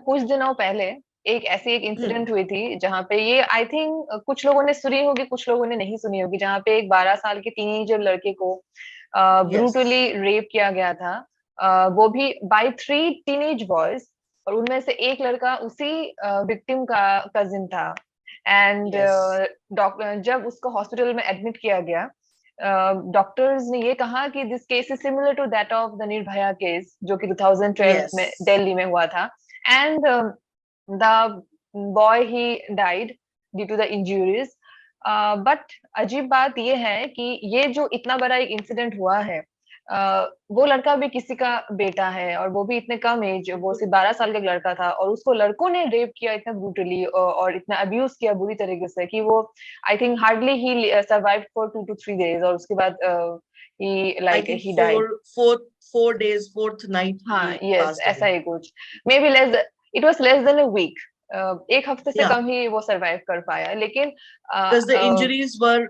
कुछ दिनों पहले एक ऐसी एक हम्म। इंसिडेंट हुई थी जहां पे ये आई थिंक कुछ लोगों ने सुनी होगी, कुछ लोगों ने नहीं सुनी होगी, जहां पे एक 12 साल के टीनेजर लड़के को यस। ब्रूटली रेप किया गया था। वो भी बाय 3 टीनेज बॉयज, और उनमें से एक लड़का उसी विक्टिम का कजिन था। And yes. डॉक्टर जब उसको हॉस्पिटल में एडमिट किया गया, डॉक्टर्स ने ये कहा कि this case is similar to that of the Nirbhaya case जो कि 2012 यस। में दिल्ली में हुआ था। And the boy he died due to the injuries. But अजीब बात यह है कि ये जो इतना बड़ा एक इंसिडेंट हुआ है, वो लड़का भी किसी का बेटा है, और वो भी इतने कम एज, वो सिर्फ 12 साल का लड़का था, और उसको लड़कों ने रेप किया इतना ब्रूटली और इतना अब्यूज किया बुरी तरीके से कि वो I think hardly he survive for 2 to 3 days, और उसके बाद ही I like think he died. four days, fourth night हाँ, he यस, passed ऐसा away. ही कुछ। May be less, it was less than a week. एक हफ्ते से Yeah, कम ही वो सरवाइव कर पाया, लेकिन because the injuries were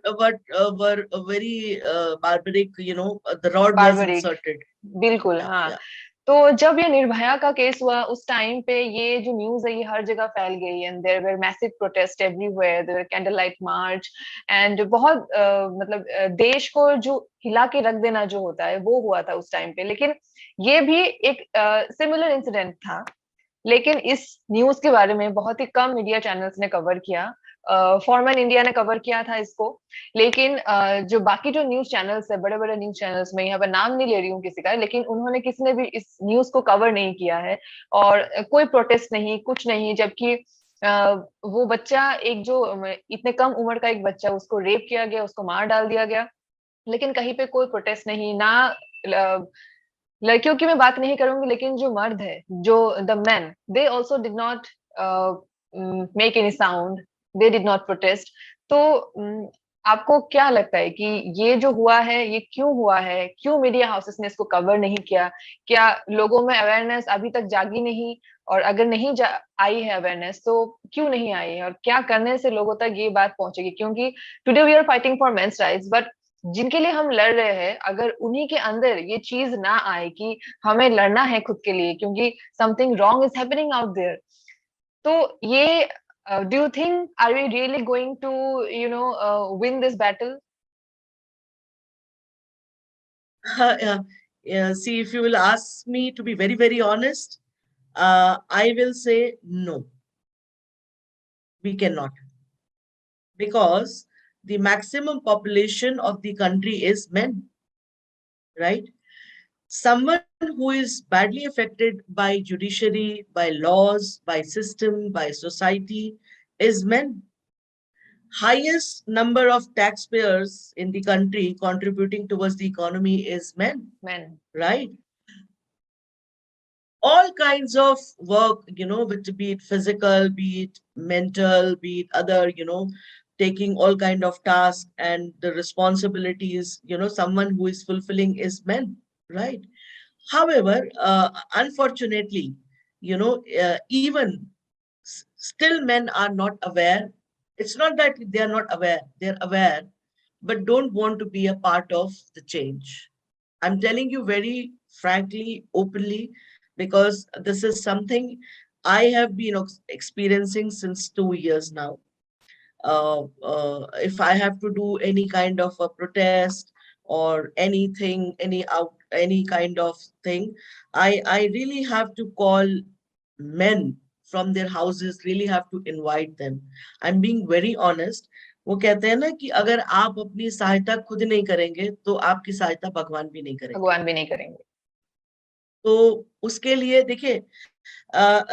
very barbaric. The rod was barbaric, inserted. बिल्कुल, Yeah, हाँ। yeah. तो जब ये निर्भया का केस हुआ उस टाइम पे ये जो न्यूज है ये हर जगह फैल गई, and there were massive protest everywhere, there were candle light march. And बहुत मतलब देश को जो हिला के रख देना जो होता है वो हुआ था उस टाइम पे। लेकिन ये भी एक सिमिलर इंसिडेंट था, लेकिन इस न्यूज के बारे में बहुत ही कम मीडिया चैनल्स ने कवर किया। फॉरमैन इंडिया ने कवर किया था इसको, लेकिन जो बाकी जो न्यूज चैनल्स है, बड़े बड़े न्यूज चैनल्स में, यहाँ पर नाम नहीं ले रही हूँ किसी का, लेकिन उन्होंने किसी ने भी इस न्यूज को कवर नहीं किया है। और कोई प्रोटेस्ट नहीं, कुछ नहीं, जबकि वो बच्चा एक जो इतने कम उम्र का एक बच्चा, उसको रेप किया गया, उसको मार डाल दिया गया, लेकिन कहीं पे कोई प्रोटेस्ट नहीं ना। लड़कियों की मैं बात नहीं करूंगी, लेकिन जो मर्द है, जो the man, they also did not make any sound, they did not protest. तो आपको क्या लगता है कि ये जो हुआ है ये क्यों हुआ है, क्यों मीडिया हाउसेस ने इसको कवर नहीं किया? क्या लोगों में अवेयरनेस अभी तक जागी नहीं? और अगर नहीं आई है अवेयरनेस, तो क्यों नहीं आई है, और क्या करने से लोगों तक ये बात पहुंचेगी? क्योंकि today we are fighting for men's rights, but जिनके लिए हम लड़ रहे हैं, अगर उन्हीं के अंदर ये चीज ना आए कि हमें लड़ना है खुद के लिए, क्योंकि something wrong is happening out there, तो ये do you think are we really going to win this battle? Yeah, yeah. See, if you will ask me to be very, very honest, I will say no, we cannot. Because the maximum population of the country is men, right? Someone who is badly affected by judiciary, by laws, by system, by society is men. Highest number of taxpayers in the country contributing towards the economy is men, man. right? All kinds of work, be it physical, be it mental, be it other, taking all kind of tasks and the responsibilities, someone who is fulfilling is men, right? However, unfortunately, even still men are not aware. It's not that they are not aware, they're aware, but don't want to be a part of the change. I'm telling you very frankly, openly, because this is something I have been experiencing since 2 years now. If I have to do any kind of a protest or anything, any kind of thing, I really have to call men from their houses, really have to invite them. I'm being very honest. वो कहते हैं ना कि अगर आप अपनी सहायता खुद नहीं करेंगे तो आपकी सहायता भगवान भी नहीं करेंगे। भगवान भी नहीं करेंगे। तो उसके लिए देखिए,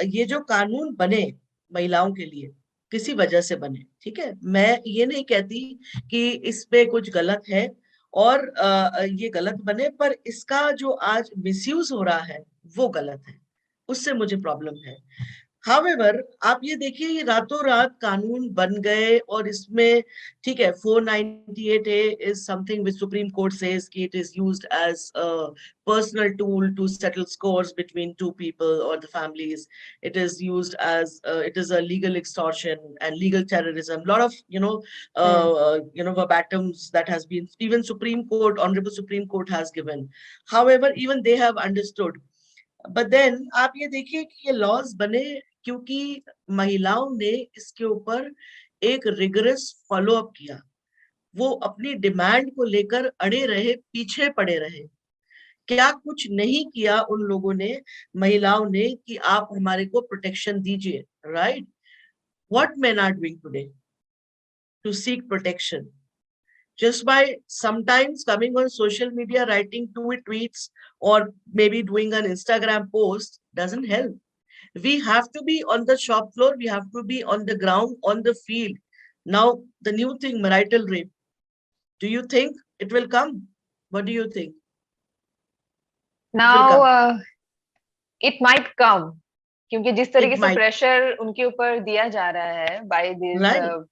ये जो कानून बने महिलाओं के लिए किसी वजह से बने, ठीक है, मैं ये नहीं कहती कि इस पे कुछ गलत है और ये गलत बने, पर इसका जो आज मिसयूज हो रहा है वो गलत है, उससे मुझे प्रॉब्लम है। हावेवर आप ये देखिए, ये रातों रात कानून बन गए और इसमें ठीक है, 498A is something which Supreme Court says कि it is used as a personal tool to settle scores between two people or the families. It is used as it is a legal extortion and legal terrorism. A lot of hmm. verbatums that has been, even Supreme Court, Honorable Supreme Court has given. However, even they have understood but then आप ये देखिए कि ये laws बने क्योंकि महिलाओं ने इसके ऊपर एक रिगरस फॉलो अप किया, वो अपनी डिमांड को लेकर अड़े रहे, पीछे पड़े रहे। क्या कुछ नहीं किया उन लोगों ने, महिलाओं ने, कि आप हमारे को प्रोटेक्शन दीजिए, right? What men are doing today to seek protection? Just by sometimes coming on social media, writing two tweets, or maybe doing an Instagram post doesn't help. We have to be on the shop floor, we have to be on the ground, on the field. Now the new thing, marital rape, do you think it will come? What do you think? It will now come. It might come, क्योंकि जिस It तरीके से might. Pressure उनके ऊपर दिया जा रहा है बाय दिस, Right.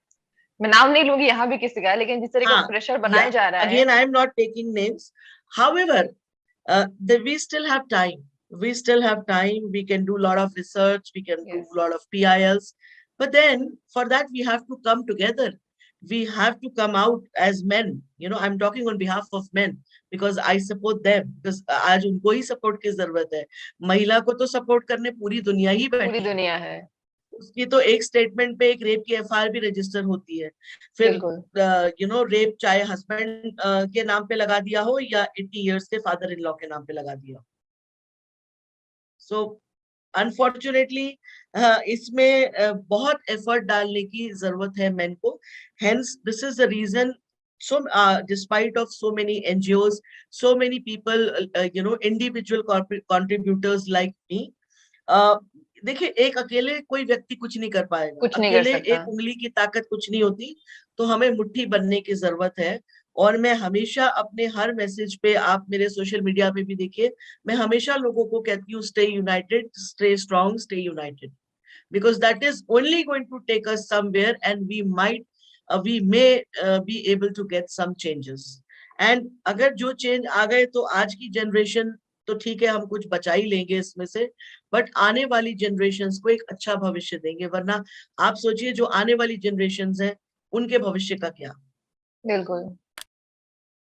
मैं नाम नहीं लूंगी यहाँ भी किसी का, लेकिन जिस तरीके से प्रेशर बनाया Yeah, जा रहा है। again I am not taking names. However, we still have time. We still have time. We can do a lot of research. We can do Yes. a lot of PILs. But then for that, we have to come together. We have to come out as men. You know, I'm talking on behalf of men because I support them. Because आज उनको ही support की जरूरत है. महिला को तो support करने पूरी दुनिया ही पूरी बैठी है. दुनिया है। उसकी तो एक स्टेटमेंट पे एक रेप की एफआईआर भी रजिस्टर होती है। फिर बिल्कुल। यू नो रेप चाहे हस्बैंड के नाम पे लगा दिया हो या 80 इयर्स के फादर इन लॉ के नाम पे लगा दिया हो। सो अनफॉर्चुनेटली इसमें बहुत एफर्ट डालने की जरूरत है मेन को। Hence this is the reason, so despite of so many NGOs, so many people, you know, individual contributors like me, देखिए एक अकेले कोई व्यक्ति कुछ नहीं कर पाएगा, कुछ नहीं कर अकेले सकता। एक उंगली की ताकत कुछ नहीं होती, तो हमें मुट्ठी बनने की जरूरत है। और मैं हमेशा अपने हर मैसेज पे, आप मेरे सोशल मीडिया पे भी देखिए, मैं हमेशा लोगों को कहती हूँ stay United, stay strong, stay United, because that is only going to take us somewhere and we may be able to get some changes. And अगर जो चेंज आ गए तो आज की जनरेशन तो ठीक है, हम कुछ बचा ही लेंगे इसमें से, बट आने वाली जनरेशन्स को एक अच्छा भविष्य देंगे। वरना आप सोचिए जो आने वाली जनरेशन्स हैं उनके भविष्य का क्या? बिल्कुल।